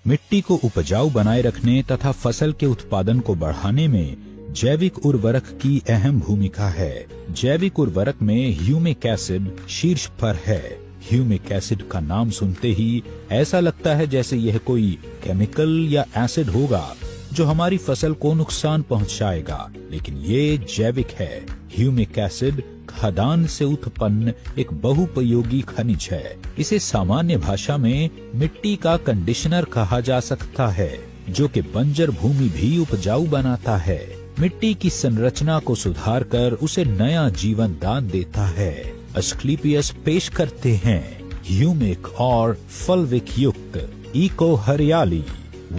मिट्टी को उपजाऊ बनाए रखने तथा फसल के उत्पादन को बढ़ाने में जैविक उर्वरक की अहम भूमिका है। जैविक उर्वरक में ह्यूमिक एसिड शीर्ष पर है। ह्यूमिक एसिड का नाम सुनते ही ऐसा लगता है जैसे यह कोई केमिकल या एसिड होगा जो हमारी फसल को नुकसान पहुंचाएगा, लेकिन ये जैविक है। ह्यूमिक एसिड खदान से उत्पन्न एक बहुपयोगी खनिज है। इसे सामान्य भाषा में मिट्टी का कंडीशनर कहा जा सकता है, जो कि बंजर भूमि भी उपजाऊ बनाता है। मिट्टी की संरचना को सुधार कर उसे नया जीवन दान देता है। अस्क्लेपियस पेश करते हैं ह्यूमिक और फल्विक युक्त इको हरियाली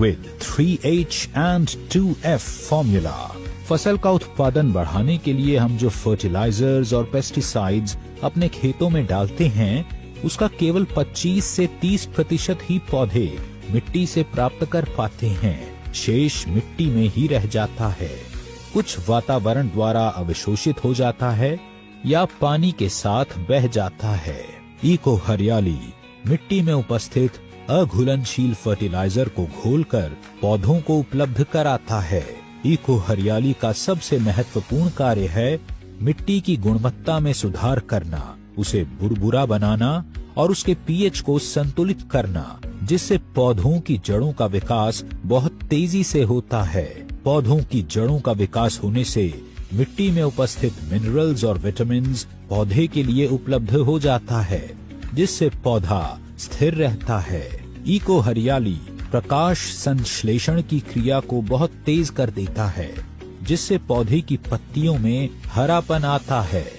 with 3H and 2F formula. फसल का उत्पादन बढ़ाने के लिए हम जो फर्टिलाइजर्स और पेस्टिसाइड्स अपने खेतों में डालते हैं, उसका केवल 25 से 30% ही पौधे मिट्टी से प्राप्त कर पाते हैं। शेष मिट्टी में ही रह जाता है। कुछ वातावरण द्वारा अवशोषित हो जाता है या पानी के साथ बह जाता है। इको हरियाली मिट्टी में उपस्थित अघुलनशील फर्टिलाइजर को घोलकर पौधों को उपलब्ध कराता है। इको हरियाली का सबसे महत्वपूर्ण कार्य है मिट्टी की गुणवत्ता में सुधार करना, उसे बुरबुरा बनाना और उसके पीएच को संतुलित करना, जिससे पौधों की जड़ों का विकास बहुत तेजी से होता है। पौधों की जड़ों का विकास होने से मिट्टी में उपस्थित मिनरल्स और विटामिन्स पौधे के लिए उपलब्ध हो जाता है, जिससे पौधा स्थिर रहता है। इको हरियाली प्रकाश संश्लेषण की क्रिया को बहुत तेज कर देता है, जिससे पौधे की पत्तियों में हरापन आता है।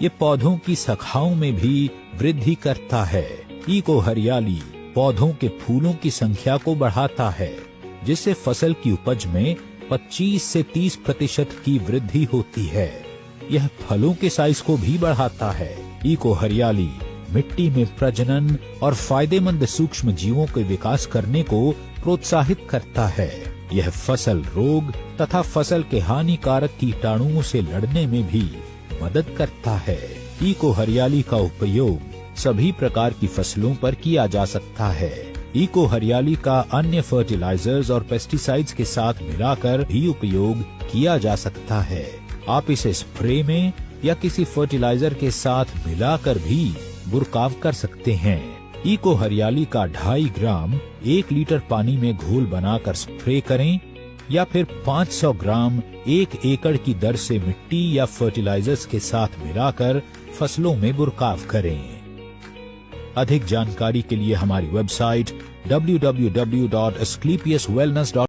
ये पौधों की शाखाओं में भी वृद्धि करता है। इको हरियाली पौधों के फूलों की संख्या को बढ़ाता है, जिससे फसल की उपज में 25 से 30% की वृद्धि होती है। यह फलों के साइज को भी बढ़ाता है। इको हरियाली मिट्टी में प्रजनन और फायदेमंद सूक्ष्म जीवों के विकास करने को प्रोत्साहित करता है। यह फसल रोग तथा फसल के हानिकारक कीटाणुओं से लड़ने में भी मदद करता है। इको हरियाली का उपयोग सभी प्रकार की फसलों पर किया जा सकता है। इको हरियाली का अन्य फर्टिलाइजर्स और पेस्टिसाइड्स के साथ मिलाकर भी उपयोग किया जा सकता है। आप इसे स्प्रे में या किसी फर्टिलाइजर के साथ मिलाकर भी बुरकाव कर सकते हैं। इको हरियाली का 2.5 ग्राम 1 लीटर पानी में घोल बनाकर स्प्रे करें या फिर 500 ग्राम 1 एकड़ की दर से मिट्टी या फर्टिलाइजर्स के साथ मिलाकर फसलों में बुरकाव करें। अधिक जानकारी के लिए हमारी वेबसाइट www.asclepiuswellness.com